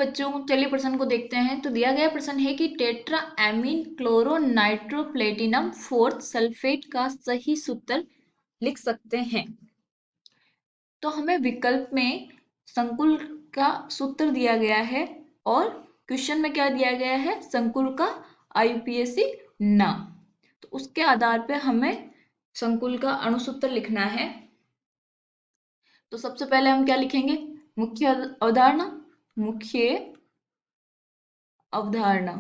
बच्चों, चलिए प्रश्न को देखते हैं। तो दिया गया प्रश्न है कि tetra amine chloro nitro platinum fourth sulphate का सही सूत्र लिख सकते हैं। तो हमें विकल्प में संकुल का सूत्र दिया गया है और क्वेश्चन में क्या दिया गया है, संकुल का आईयूपीएसी नाम। तो उसके आधार पे हमें संकुल का अणुसूत्र लिखना है। तो सबसे पहले हम क्या लिखेंगे, मुख्य अवधारणा। मुख्य अवधारणा,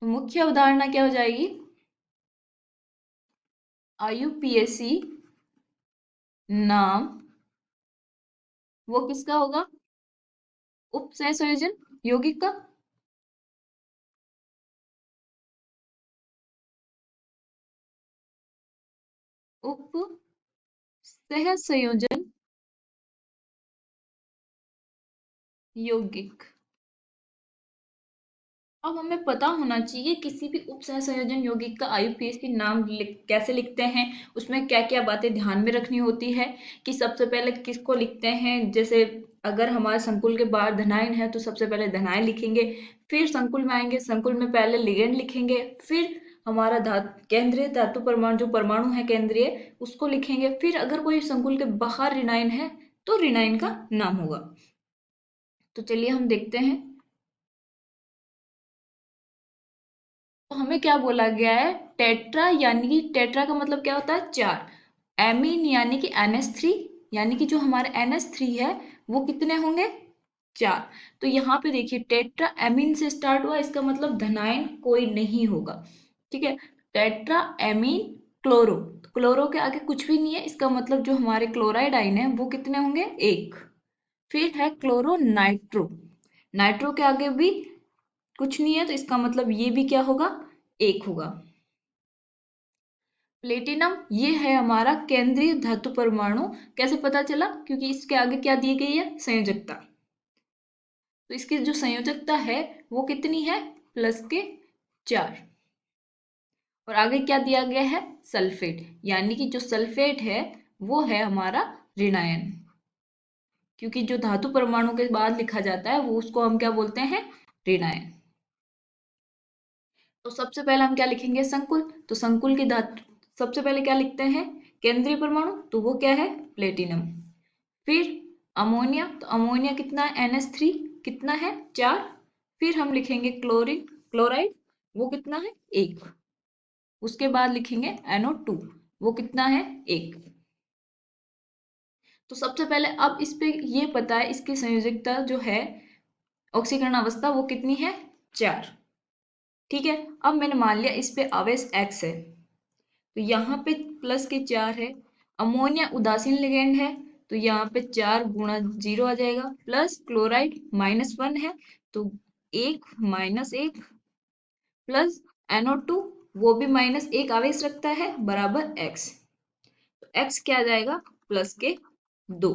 मुख्य अवधारणा क्या हो जाएगी, आईयूपीएसी नाम वो किसका होगा, उप सहसंयोजन यौगिक का। उप सहसंयोजन यौगिक। अब हमें पता होना चाहिए किसी भी उप सहसंयोजन यौगिक का आईयूपीएसी नाम कैसे लिखते हैं, उसमें क्या क्या बातें ध्यान में रखनी होती है। कि सबसे पहले किसको लिखते हैं, जैसे अगर हमारे संकुल के बाद धनायन है तो सबसे पहले धनायन लिखेंगे, फिर संकुल में आएंगे, संकुल में पहले लिगेंड लिखेंगे, फिर हमारा केंद्रीय धातु परमाणु जो परमाणु है केंद्रीय उसको लिखेंगे, फिर अगर कोई संकुल के बाहर ऋणायन है तो ऋणायन का नाम होगा। तो चलिए हम देखते हैं। तो हमें क्या बोला गया है, टेट्रा यानी कि टेट्रा का मतलब क्या होता है, चार। एमीन यानी कि NH3, यानी कि जो हमारे NH3 है वो कितने होंगे, चार। तो यहाँ पे देखिए टेट्रा एमीन से स्टार्ट हुआ, इसका मतलब धनायन कोई नहीं होगा। ठीक है, टेट्रा एमीन क्लोरो, क्लोरो के आगे कुछ भी नहीं है, इसका मतलब जो हमारे क्लोराइड आइन है वो कितने होंगे, एक। फिर है क्लोरो नाइट्रो, नाइट्रो के आगे भी कुछ नहीं है तो इसका मतलब ये भी क्या होगा, एक होगा। प्लेटिनम ये है हमारा केंद्रीय धातु परमाणु। कैसे पता चला, क्योंकि इसके आगे क्या दी गई है, संयोजकता। तो इसकी जो संयोजकता है वो कितनी है, प्लस के चार। और आगे क्या दिया गया है, सल्फेट, यानी कि जो सल्फेट है वो है हमारा ऋणायन। क्योंकि जो धातु परमाणु के बाद लिखा जाता है वो उसको हम क्या बोलते हैं, ऋणायन। तो सबसे पहले हम क्या लिखेंगे, संकुल। तो संकुल की धातु सबसे पहले क्या लिखते हैं, केंद्रीय परमाणु, तो वो क्या है, प्लेटिनम। फिर अमोनिया, तो अमोनिया कितना है, NH3 कितना है, चार। फिर हम लिखेंगे क्लोरीन क्लोराइड, वो कितना है, एक। उसके बाद लिखेंगे NO2, वो कितना है, एक। तो सबसे पहले अब इस पे ये पता है इसकी संयोजकता जो है ऑक्सीकरण अवस्था वो कितनी है, चार। ठीक है, अब मैंने मान लिया इस पे आवेश X है, तो यहाँ पे प्लस के चार है। अमोनिया उदासीन लिगेंड है तो यहाँ पे 4 × 0 आ जाएगा, प्लस क्लोराइड -1 है तो 1 - 1, प्लस NO2 वो भी -1 आवेश रखता है, बराबर X। तो X क्या आ जाएगा, प्लस के 2।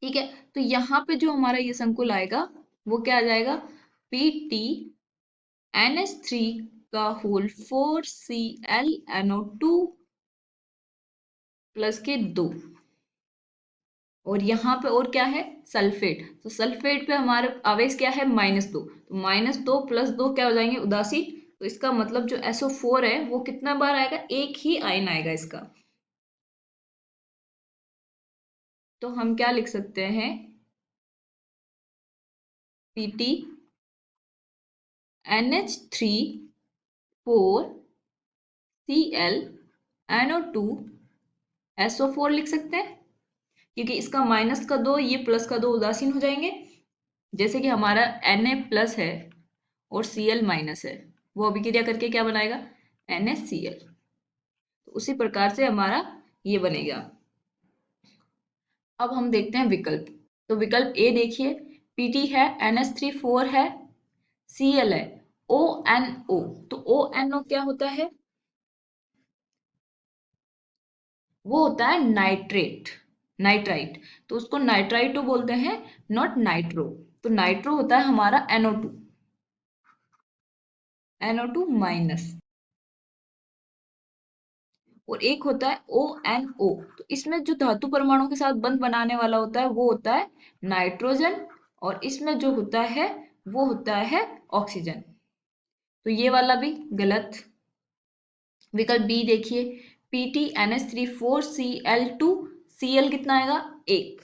ठीक है, तो यहाँ पे जो हमारा ये संकुल आएगा वो क्या आ जाएगा, PTNH3 का होल 4ClNO2 प्लस के 2। और यहाँ पे और क्या है, सल्फेट। तो सल्फेट पे हमारे आवेश क्या है, -2, तो -2 + 2 क्या हो जाएंगे, उदासीन। तो इसका मतलब जो SO4 है वो कितना बार आएगा, एक ही आयन आएगा इसका। तो हम क्या लिख सकते हैं, PT NH3 4Cl NO2 SO4 लिख सकते हैं, क्योंकि इसका -2 ये +2 उदासीन हो जाएंगे। जैसे कि हमारा Na+ है और Cl- है, वो अभिक्रिया करके क्या बनाएगा, NaCl। तो उसी प्रकार से हमारा ये बनेगा। अब हम देखते हैं विकल्प। तो विकल्प ए देखिए, PT है, NH3 4 है, Cl है, ONO। तो ONO क्या होता है, वो होता है नाइट्रेट, नाइट्राइट। तो उसको नाइट्राइटो बोलते हैं, नॉट नाइट्रो। तो नाइट्रो होता है हमारा NO2, NO2 माइनस। और एक होता है ONO। तो इसमें जो धातु परमाणु के साथ बंध बनाने वाला होता है वो होता है नाइट्रोजन, और इसमें जो होता है वो होता है ऑक्सीजन। तो ये वाला भी गलत। विकल्प बी देखिए, PTNH3 4Cl2, Cl कितना आएगा, एक।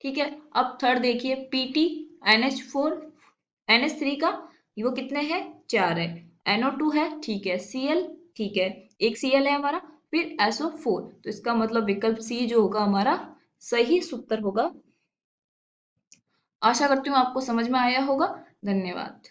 ठीक है। अब थर्ड देखिए, PTNH3 का वो कितने हैं, चार है। NO2 है, ठीक है। Cl, ठीक है, एक Cl है हमारा। फिर SO4, तो इसका मतलब विकल्प सी जो होगा हमारा सही उत्तर होगा। आशा करती हूँ आपको समझ में आया होगा। धन्यवाद।